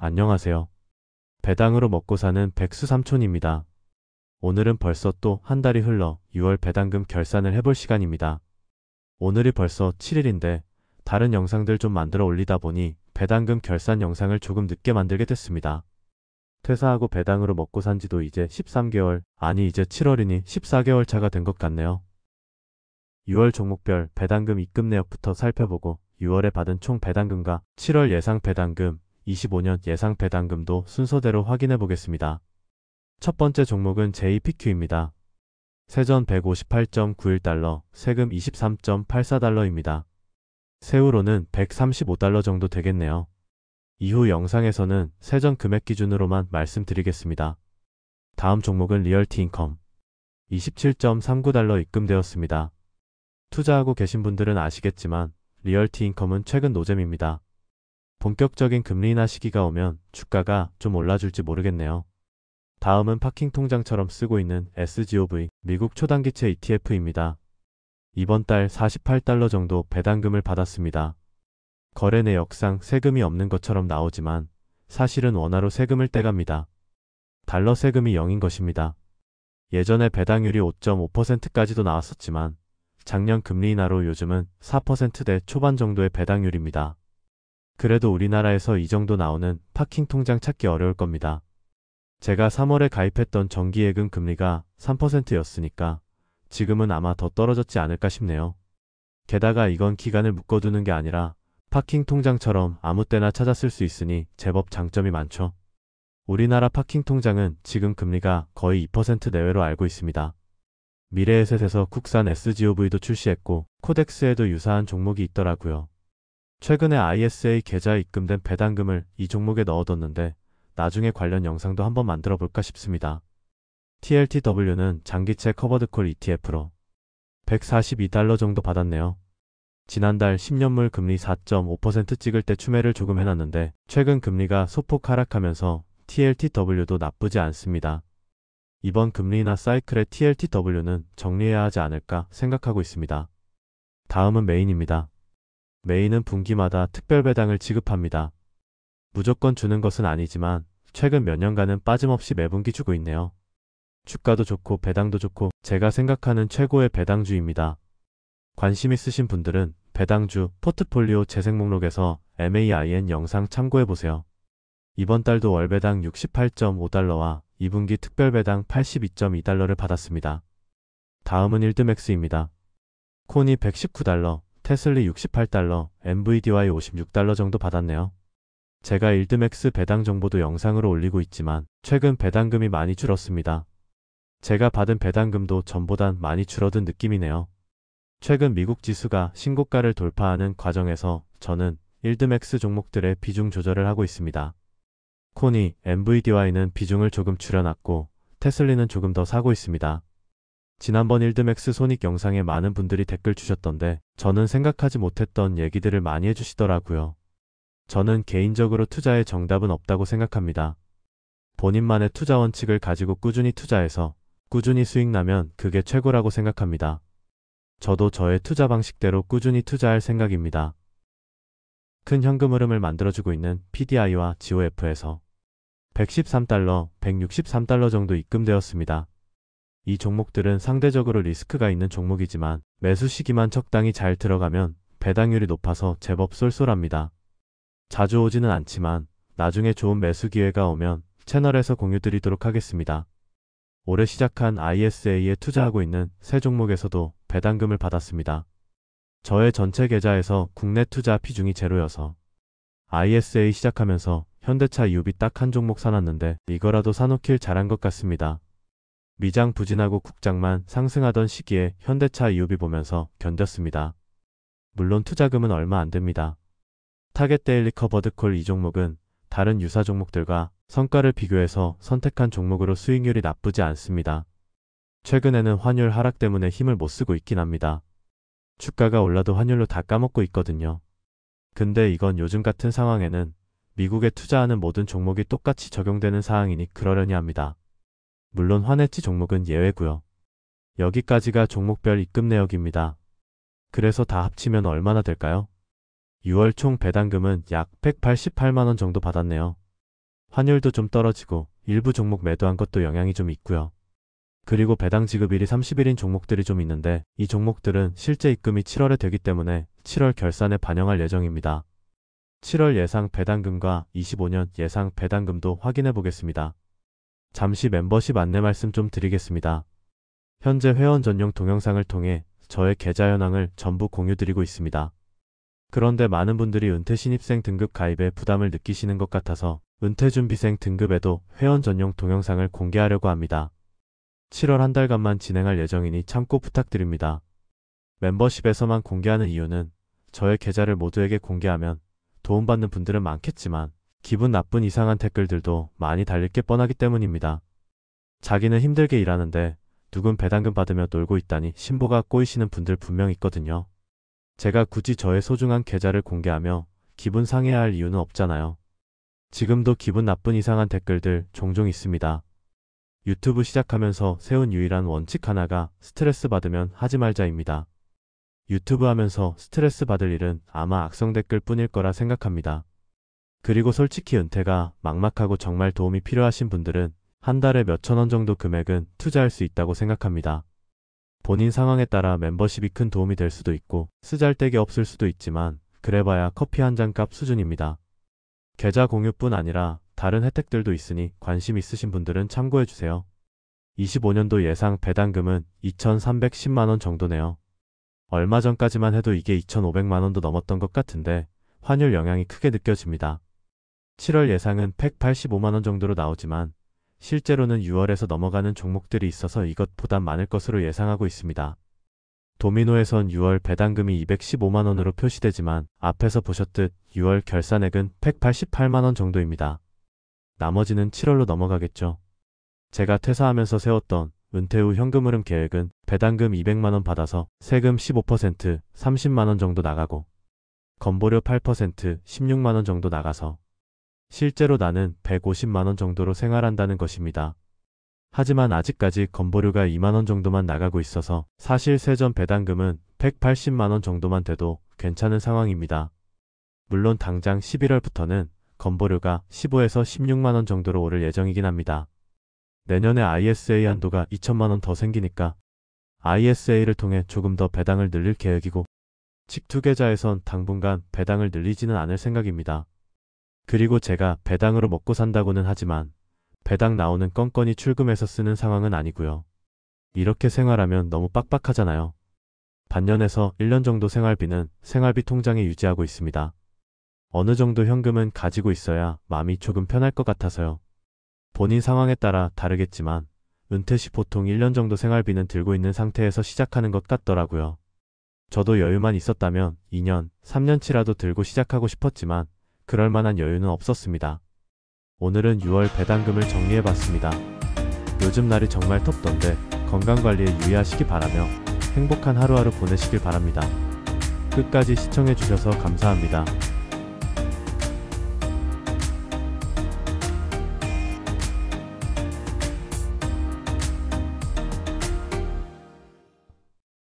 안녕하세요. 배당으로 먹고 사는 백수 삼촌입니다. 오늘은 벌써 또 한 달이 흘러 6월 배당금 결산을 해볼 시간입니다. 오늘이 벌써 7일인데 다른 영상들 좀 만들어 올리다 보니 배당금 결산 영상을 조금 늦게 만들게 됐습니다. 퇴사하고 배당으로 먹고 산 지도 이제 13개월, 아니 이제 7월이니 14개월 차가 된 것 같네요. 6월 종목별 배당금 입금 내역부터 살펴보고 6월에 받은 총 배당금과 7월 예상 배당금, 25년 예상 배당금도 순서대로 확인해 보겠습니다. 첫 번째 종목은 JPQ입니다. 세전 158.91달러, 세금 23.84달러입니다. 세후로는 135달러 정도 되겠네요. 이후 영상에서는 세전 금액 기준으로만 말씀드리겠습니다. 다음 종목은 리얼티인컴. 27.39달러 입금되었습니다. 투자하고 계신 분들은 아시겠지만 리얼티인컴은 최근 노잼입니다. 본격적인 금리 인하 시기가 오면 주가가 좀 올라줄지 모르겠네요. 다음은 파킹통장처럼 쓰고 있는 SGOV, 미국 초단기채 ETF입니다. 이번 달 48달러 정도 배당금을 받았습니다. 거래 내역상 세금이 없는 것처럼 나오지만 사실은 원화로 세금을 떼갑니다. 달러 세금이 0인 것입니다. 예전에 배당률이 5.5%까지도 나왔었지만 작년 금리 인하로 요즘은 4%대 초반 정도의 배당률입니다. 그래도 우리나라에서 이 정도 나오는 파킹통장 찾기 어려울 겁니다. 제가 3월에 가입했던 정기예금 금리가 3%였으니까 지금은 아마 더 떨어졌지 않을까 싶네요. 게다가 이건 기간을 묶어두는 게 아니라 파킹통장처럼 아무 때나 찾아 쓸 수 있으니 제법 장점이 많죠. 우리나라 파킹통장은 지금 금리가 거의 2% 내외로 알고 있습니다. 미래에셋에서 국산 SGOV도 출시했고 코덱스에도 유사한 종목이 있더라고요. 최근에 ISA 계좌에 입금된 배당금을 이 종목에 넣어뒀는데 나중에 관련 영상도 한번 만들어 볼까 싶습니다. TLTW는 장기채 커버드콜 ETF로 142달러 정도 받았네요. 지난달 10년물 금리 4.5% 찍을 때 추매를 조금 해놨는데 최근 금리가 소폭 하락하면서 TLTW도 나쁘지 않습니다. 이번 금리 인하 사이클의 TLTW는 정리해야 하지 않을까 생각하고 있습니다. 다음은 메인입니다. 메인은 분기마다 특별 배당을 지급합니다. 무조건 주는 것은 아니지만 최근 몇 년간은 빠짐없이 매분기 주고 있네요. 주가도 좋고 배당도 좋고 제가 생각하는 최고의 배당주입니다. 관심 있으신 분들은 배당주 포트폴리오 재생 목록에서 MAIN 영상 참고해보세요. 이번 달도 월배당 68.5달러와 2분기 특별배당 82.2달러를 받았습니다. 다음은 일드맥스입니다. 코니 119달러, 테슬리 68달러, NVDY 56달러 정도 받았네요. 제가 일드맥스 배당 정보도 영상으로 올리고 있지만 최근 배당금이 많이 줄었습니다. 제가 받은 배당금도 전보단 많이 줄어든 느낌이네요. 최근 미국 지수가 신고가를 돌파하는 과정에서 저는 일드맥스 종목들의 비중 조절을 하고 있습니다. 코니, NVDY는 비중을 조금 줄여놨고 테슬리는 조금 더 사고 있습니다. 지난번 일드맥스 손익 영상에 많은 분들이 댓글 주셨던데 저는 생각하지 못했던 얘기들을 많이 해주시더라고요. 저는 개인적으로 투자에 정답은 없다고 생각합니다. 본인만의 투자 원칙을 가지고 꾸준히 투자해서 꾸준히 수익 나면 그게 최고라고 생각합니다. 저도 저의 투자 방식대로 꾸준히 투자할 생각입니다. 큰 현금 흐름을 만들어주고 있는 PDI와 GOF에서 113달러, 163달러 정도 입금되었습니다. 이 종목들은 상대적으로 리스크가 있는 종목이지만 매수 시기만 적당히 잘 들어가면 배당률이 높아서 제법 쏠쏠합니다. 자주 오지는 않지만 나중에 좋은 매수 기회가 오면 채널에서 공유드리도록 하겠습니다. 올해 시작한 ISA에 투자하고 있는 새 종목에서도 배당금을 받았습니다. 저의 전체 계좌에서 국내 투자 비중이 제로여서 ISA 시작하면서 현대차 EUV 딱 한 종목 사놨는데 이거라도 사놓길 잘한 것 같습니다. 미장 부진하고 국장만 상승하던 시기에 현대차 EUV 보면서 견뎠습니다. 물론 투자금은 얼마 안 됩니다. 타겟 데일리 커버드콜 이 종목은 다른 유사 종목들과 성과를 비교해서 선택한 종목으로 수익률이 나쁘지 않습니다. 최근에는 환율 하락 때문에 힘을 못 쓰고 있긴 합니다. 주가가 올라도 환율로 다 까먹고 있거든요. 근데 이건 요즘 같은 상황에는 미국에 투자하는 모든 종목이 똑같이 적용되는 사항이니 그러려니 합니다. 물론 환해지 종목은 예외고요. 여기까지가 종목별 입금 내역입니다. 그래서 다 합치면 얼마나 될까요? 6월 총 배당금은 약 188만원 정도 받았네요. 환율도 좀 떨어지고 일부 종목 매도한 것도 영향이 좀 있고요. 그리고 배당 지급일이 30일인 종목들이 좀 있는데 이 종목들은 실제 입금이 7월에 되기 때문에 7월 결산에 반영할 예정입니다. 7월 예상 배당금과 25년 예상 배당금도 확인해 보겠습니다. 잠시 멤버십 안내 말씀 좀 드리겠습니다. 현재 회원 전용 동영상을 통해 저의 계좌 현황을 전부 공유드리고 있습니다. 그런데 많은 분들이 은퇴신입생 등급 가입에 부담을 느끼시는 것 같아서 은퇴준비생 등급에도 회원 전용 동영상을 공개하려고 합니다. 7월 한 달간만 진행할 예정이니 참고 부탁드립니다. 멤버십에서만 공개하는 이유는 저의 계좌를 모두에게 공개하면 도움받는 분들은 많겠지만 기분 나쁜 이상한 댓글들도 많이 달릴 게 뻔하기 때문입니다. 자기는 힘들게 일하는데 누군 배당금 받으며 놀고 있다니 신보가 꼬이시는 분들 분명 있거든요. 제가 굳이 저의 소중한 계좌를 공개하며 기분 상해야 할 이유는 없잖아요. 지금도 기분 나쁜 이상한 댓글들 종종 있습니다. 유튜브 시작하면서 세운 유일한 원칙 하나가 스트레스 받으면 하지 말자입니다. 유튜브 하면서 스트레스 받을 일은 아마 악성 댓글 뿐일 거라 생각합니다. 그리고 솔직히 은퇴가 막막하고 정말 도움이 필요하신 분들은 한 달에 몇천 원 정도 금액은 투자할 수 있다고 생각합니다. 본인 상황에 따라 멤버십이 큰 도움이 될 수도 있고 쓰잘데기 없을 수도 있지만 그래봐야 커피 한 잔 값 수준입니다. 계좌 공유뿐 아니라 다른 혜택들도 있으니 관심 있으신 분들은 참고해주세요. 25년도 예상 배당금은 2,310만원 정도네요. 얼마 전까지만 해도 이게 2,500만원도 넘었던 것 같은데 환율 영향이 크게 느껴집니다. 7월 예상은 185만원 정도로 나오지만 실제로는 6월에서 넘어가는 종목들이 있어서 이것보단 많을 것으로 예상하고 있습니다. 도미노에선 6월 배당금이 215만원으로 표시되지만 앞에서 보셨듯 6월 결산액은 188만원 정도입니다. 나머지는 7월로 넘어가겠죠. 제가 퇴사하면서 세웠던 은퇴 후 현금 흐름 계획은 배당금 200만원 받아서 세금 15% 30만원 정도 나가고 건보료 8% 16만원 정도 나가서 실제로 나는 150만원 정도로 생활한다는 것입니다. 하지만 아직까지 건보료가 2만원 정도만 나가고 있어서 사실 세전 배당금은 180만원 정도만 돼도 괜찮은 상황입니다. 물론 당장 11월부터는 건보료가 15에서 16만원 정도로 오를 예정이긴 합니다. 내년에 ISA 한도가 2천만원 더 생기니까 ISA를 통해 조금 더 배당을 늘릴 계획이고 직투계좌에선 당분간 배당을 늘리지는 않을 생각입니다. 그리고 제가 배당으로 먹고 산다고는 하지만 배당 나오는 건건이 출금해서 쓰는 상황은 아니고요. 이렇게 생활하면 너무 빡빡하잖아요. 반년에서 1년 정도 생활비는 생활비 통장에 유지하고 있습니다. 어느 정도 현금은 가지고 있어야 마음이 조금 편할 것 같아서요. 본인 상황에 따라 다르겠지만 은퇴 시 보통 1년 정도 생활비는 들고 있는 상태에서 시작하는 것 같더라고요. 저도 여유만 있었다면 2년, 3년치라도 들고 시작하고 싶었지만 그럴 만한 여유는 없었습니다. 오늘은 6월 배당금을 정리해봤습니다. 요즘 날이 정말 덥던데 건강관리에 유의하시기 바라며 행복한 하루하루 보내시길 바랍니다. 끝까지 시청해주셔서 감사합니다.